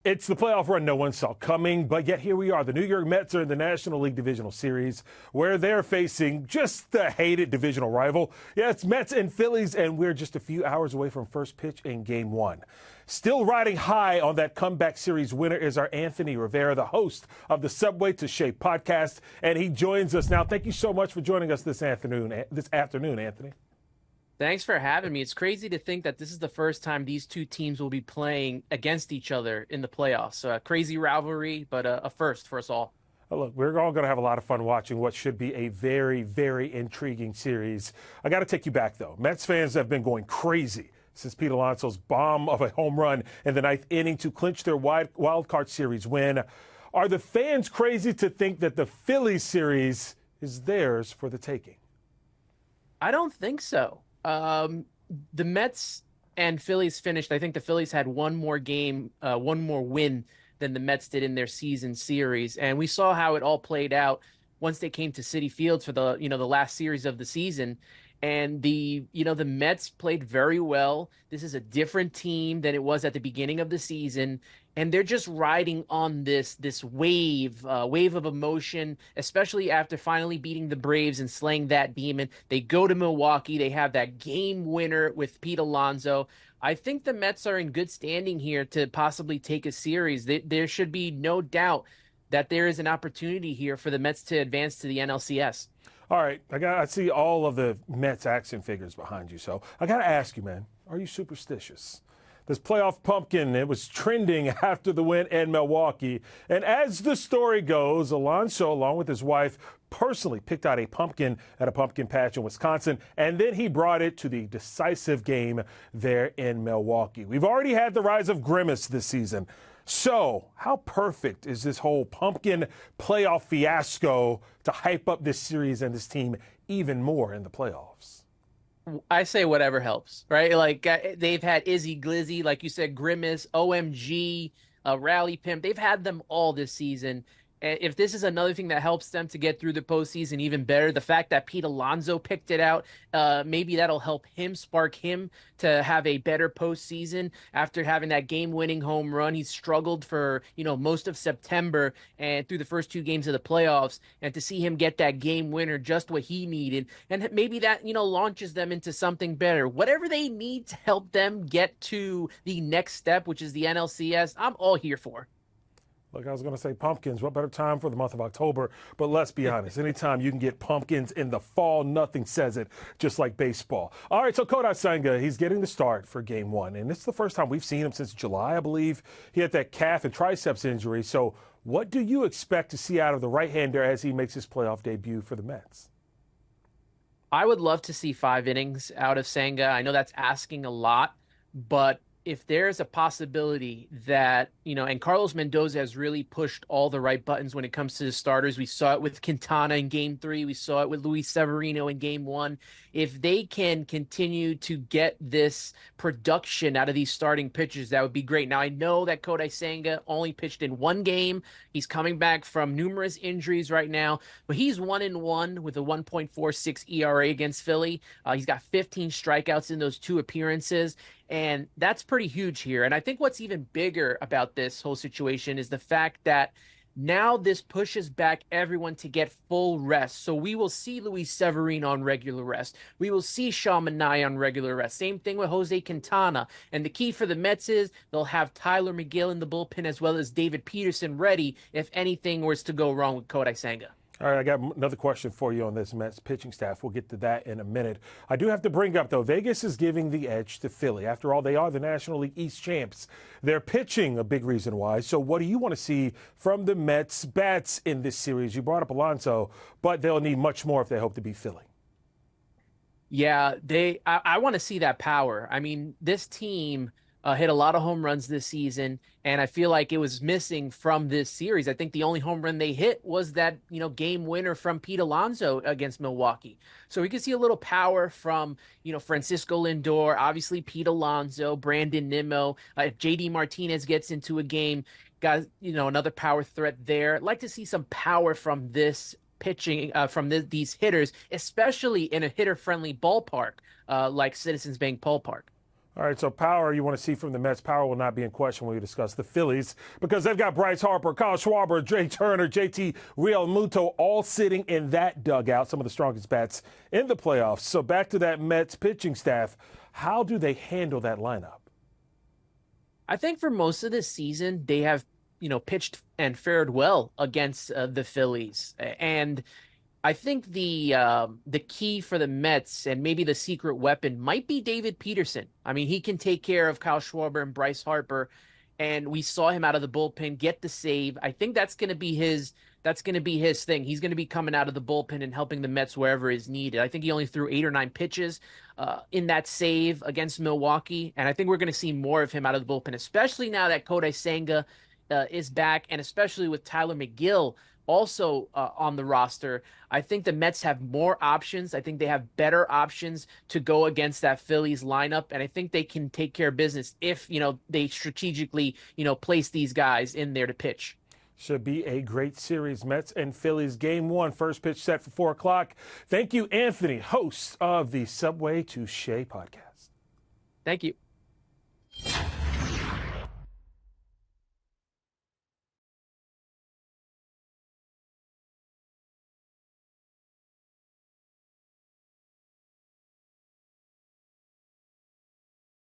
It's the playoff run no one saw coming, but yet here we are. The New York Mets are in the National League Divisional Series where they're facing just the hated divisional rival. Yeah, it's Mets and Phillies, and we're just a few hours away from first pitch in Game 1. Still riding high on that comeback series winner is our Anthony Rivera, the host of the Subway to Shea podcast, and he joins us now. Thank you so much for joining us this afternoon, Anthony. Thanks for having me. It's crazy to think that this is the first time these two teams will be playing against each other in the playoffs. So a crazy rivalry, but a first for us all. Oh, look, we're all going to have a lot of fun watching what should be a very, very intriguing series. I got to take you back, though. Mets fans have been going crazy since Pete Alonso's bomb of a home run in the ninth inning to clinch their wild card series win. Are the fans crazy to think that the Phillies series is theirs for the taking? I don't think so. The Mets and Phillies finished. I think the Phillies had one more win than the Mets did in their season series. And we saw how it all played out once they came to Citi Fields for the last series of the season. And the Mets played very well. This is a different team than it was at the beginning of the season. And they're just riding on this wave of emotion, especially after finally beating the Braves and slaying that demon. They go to Milwaukee. They have that game winner with Pete Alonso. I think the Mets are in good standing here to possibly take a series. There should be no doubt that there is an opportunity here for the Mets to advance to the NLCS. All right, I see all of the Mets action figures behind you, so I got to ask you, man, are you superstitious? This playoff pumpkin, it was trending after the win in Milwaukee. And as the story goes, Alonso, along with his wife, personally picked out a pumpkin at a pumpkin patch in Wisconsin, and then he brought it to the decisive game there in Milwaukee. We've already had the rise of Grimace this season. So how perfect is this whole pumpkin playoff fiasco to hype up this series and this team even more in the playoffs? I say whatever helps, right? Like they've had Izzy Glizzy, like you said, Grimace, OMG, Rally Pimp. They've had them all this season. And if this is another thing that helps them to get through the postseason even better, the fact that Pete Alonso picked it out, maybe that'll help him, spark him to have a better postseason after having that game-winning home run. He struggled for, most of September and through the first two games of the playoffs, and to see him get that game winner, just what he needed, and maybe that, launches them into something better. Whatever they need to help them get to the next step, which is the NLCS, I'm all here for. Look, I was going to say pumpkins. What better time for the month of October? But let's be honest. Anytime you can get pumpkins in the fall, nothing says it, just like baseball. All right, so Kodai Senga, he's getting the start for Game 1. And this is the first time we've seen him since July, I believe. He had that calf and triceps injury. So what do you expect to see out of the right-hander as he makes his playoff debut for the Mets? I would love to see 5 innings out of Senga. I know that's asking a lot, but if there's a possibility that, and Carlos Mendoza has really pushed all the right buttons when it comes to the starters. We saw it with Quintana in Game 3. We saw it with Luis Severino in Game 1. If they can continue to get this production out of these starting pitchers, that would be great. Now, I know that Kodai Senga only pitched in 1 game. He's coming back from numerous injuries right now, but he's 1-1 with a 1.46 ERA against Philly. He's got 15 strikeouts in those 2 appearances. And that's pretty huge here. And I think what's even bigger about this whole situation is the fact that now this pushes back everyone to get full rest. So we will see Luis Severino on regular rest. We will see Sean Manaea on regular rest. Same thing with Jose Quintana. And the key for the Mets is they'll have Tyler McGill in the bullpen as well as David Peterson ready if anything was to go wrong with Kodai Senga. All right, I got another question for you on this Mets pitching staff. We'll get to that in a minute. I do have to bring up, though, Vegas is giving the edge to Philly. After all, they are the National League East champs. They're pitching, a big reason why. So what do you want to see from the Mets bats in this series? You brought up Alonso, but they'll need much more if they hope to beat Philly. Yeah, I want to see that power. I mean, this team hit a lot of home runs this season, and I feel like it was missing from this series. I think the only home run they hit was that, game winner from Pete Alonso against Milwaukee. So we could see a little power from, Francisco Lindor, obviously Pete Alonso, Brandon Nimmo. If JD Martinez gets into a game, got, another power threat there. I'd like to see some power from this pitching, from these hitters, especially in a hitter-friendly ballpark like Citizens Bank Ballpark. All right, so power you want to see from the Mets. Power will not be in question when we discuss the Phillies because they've got Bryce Harper, Kyle Schwarber, Jay Turner, JT Realmuto all sitting in that dugout, some of the strongest bats in the playoffs. So back to that Mets pitching staff. How do they handle that lineup? I think for most of this season, they have, pitched and fared well against the Phillies. And I think the key for the Mets and maybe the secret weapon might be David Peterson. I mean, he can take care of Kyle Schwarber and Bryce Harper, and we saw him out of the bullpen get the save. I think that's going to be his thing. He's going to be coming out of the bullpen and helping the Mets wherever is needed. I think he only threw 8 or 9 pitches in that save against Milwaukee, and I think we're going to see more of him out of the bullpen, especially now that Kodai Senga is back, and especially with Tyler McGill also on the roster. I think the Mets have more options. I think they have better options to go against that Phillies lineup, and I think they can take care of business if, they strategically, place these guys in there to pitch. Should be a great series. Mets and Phillies game 1. First pitch set for 4 o'clock. Thank you, Anthony, host of the Subway to Shea podcast. Thank you.